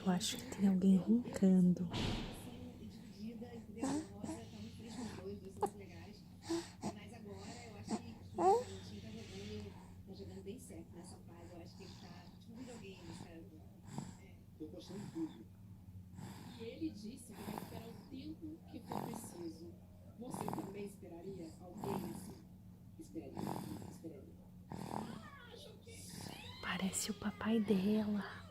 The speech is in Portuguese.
Eu acho que tem alguém roncando. E ele disse que vai esperar o tempo que for preciso. Você também esperaria alguém assim? Esperaria. Parece o papai dela.